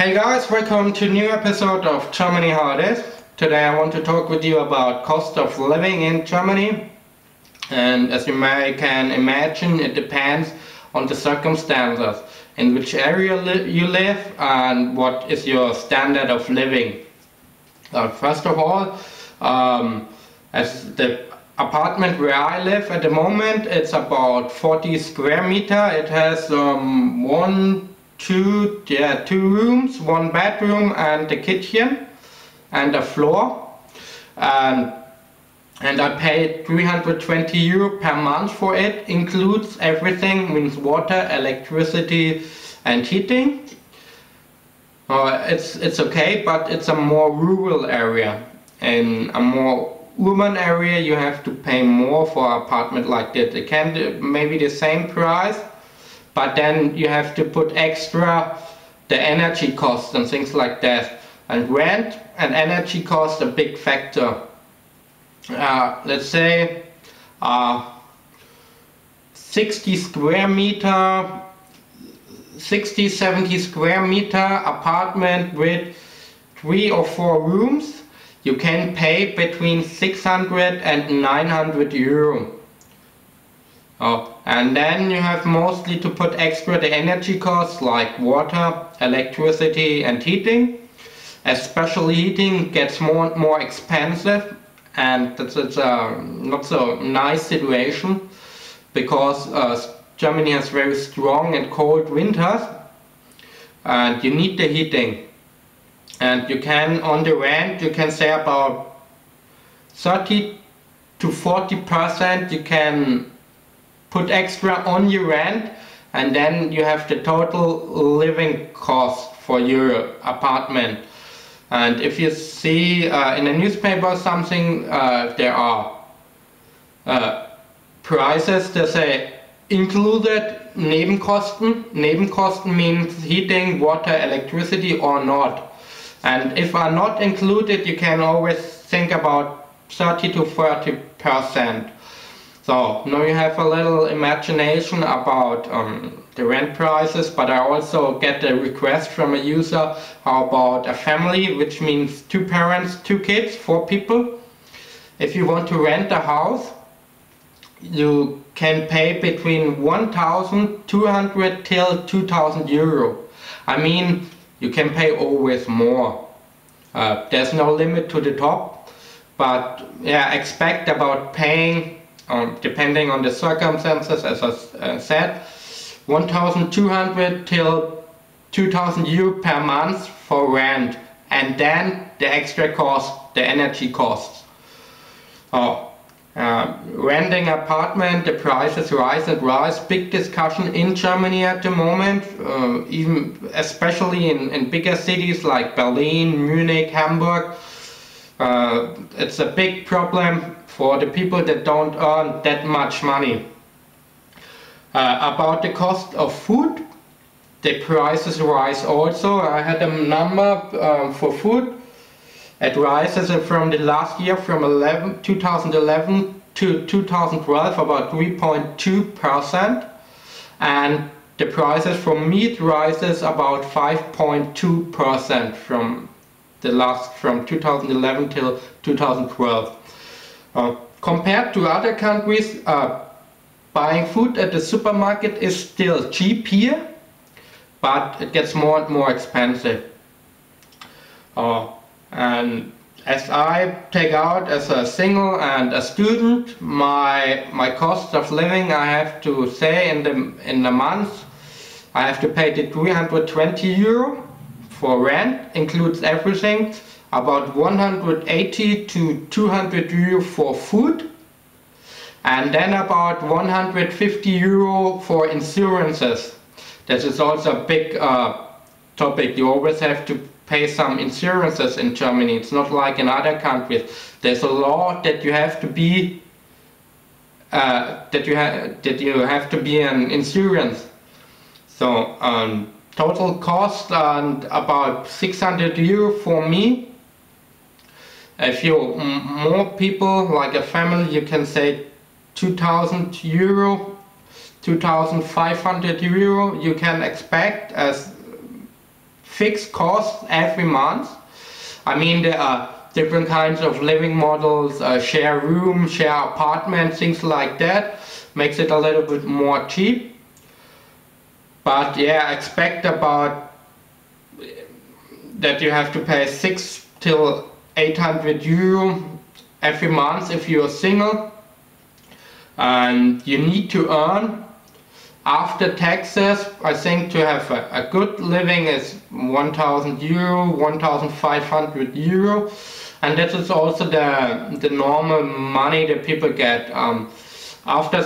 Hey guys, welcome to a new episode of Germany How It Is. Today I want to talk with you about cost of living in Germany. And as you can imagine, it depends on the circumstances, in which area you live and what is your standard of living. First of all, as the apartment where I live at the moment, it's about 40 square meter. It has two rooms, one bedroom and a kitchen and a floor, and I paid 320 euro per month for it. Includes everything, means water, electricity and heating. It's okay, but it's a more rural area. In a more urban area you have to pay more for an apartment like that. It can be maybe the same price, but then you have to put extra the energy costs and things like that. And rent and energy cost a big factor. Let's say 60 square meter, 70 square meter apartment with 3 or 4 rooms, you can pay between 600 and 900 euro. And then you have mostly to put extra the energy costs like water, electricity and heating. Especially heating gets more and more expensive, and it's a not so nice situation because Germany has very strong and cold winters and you need the heating. And you can, on the rent, you can say about 30 to 40% you can put extra on your rent, and then you have the total living cost for your apartment. And if you see in a newspaper or something, there are prices that say included Nebenkosten. Nebenkosten means heating, water, electricity or not. And if are not included, you can always think about 30 to 40%. So now you have a little imagination about the rent prices, but I also get a request from a user about a family, which means 2 parents, 2 kids, 4 people. If you want to rent a house, you can pay between 1,200 till 2,000 euro. I mean, you can pay always more. There's no limit to the top, but yeah, expect about paying depending on the circumstances, as I said, 1,200 till 2,000 euro per month for rent, and then the extra cost, the energy costs. Renting apartment, the prices rise and rise. Big discussion in Germany at the moment, even especially in bigger cities like Berlin, Munich, Hamburg. It's a big problem for the people that don't earn that much money. About the cost of food, the prices rise also. I had a number for food. It rises from the last year, from 2011 to 2012, about 3.2%, and the prices for meat rises about 5.2% from 2011 till 2012. Compared to other countries, buying food at the supermarket is still cheap here, but it gets more and more expensive. And as I take out as a single and a student, my cost of living, I have to say in the month, I have to pay the 320 euro for rent, includes everything, about 180 to 200 euro for food, and then about 150 euro for insurances. This is also a big topic. You always have to pay some insurances in Germany. It's not like in other countries. There's a law that you have to be an insurance. So total cost and about 600 euro for me. If you more people, like a family, you can say 2,000 euro, 2,500 euro you can expect as fixed costs every month. I mean, there are different kinds of living models, share room, share apartment, things like that. Makes it a little bit more cheap. But yeah, expect about that you have to pay 6 till 800 euro every month if you're single. And you need to earn after taxes. I think to have a good living is 1000 euro, 1500 euro, and this is also the normal money that people get. After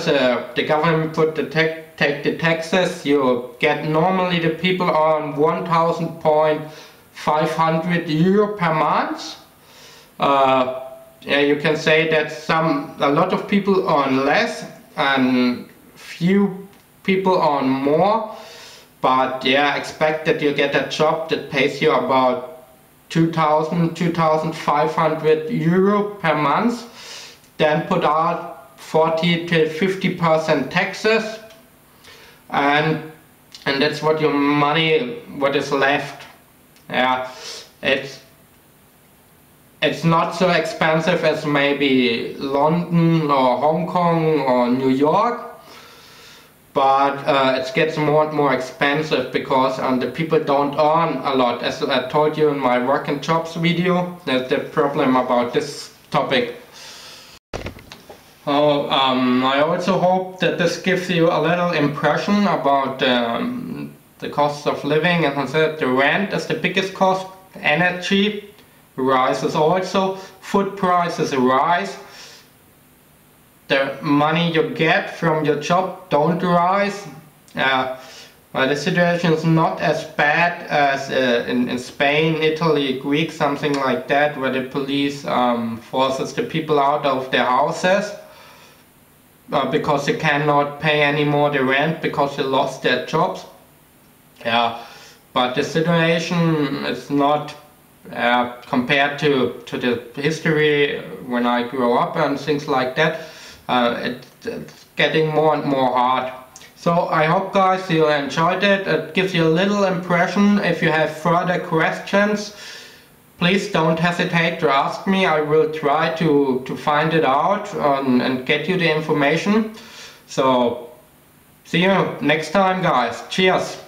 the government put take the taxes, you get normally the people on 1500 euro per month. Yeah, you can say that a lot of people earn less and few people earn more, but yeah, expect that you get a job that pays you about 2500 euro per month, then put out 40 to 50% taxes, and that's what your money, what is left. Yeah, it's not so expensive as maybe London or Hong Kong or New York, but it gets more and more expensive because the people don't earn a lot. As I told you in my work and jobs video, that's the problem about this topic. I also hope that this gives you a little impression about the cost of living. As I said, the rent is the biggest cost, energy rises also, food prices rise, the money you get from your job don't rise. But the situation is not as bad as in Spain, Italy, Greece, something like that, where the police forces the people out of their houses because they cannot pay anymore the rent because they lost their jobs. But the situation is not compared to the history when I grew up and things like that. It's getting more and more hard. So I hope guys you enjoyed it. It gives you a little impression. If you have further questions, please don't hesitate to ask me. I will try to find it out and get you the information. So see you next time guys. Cheers.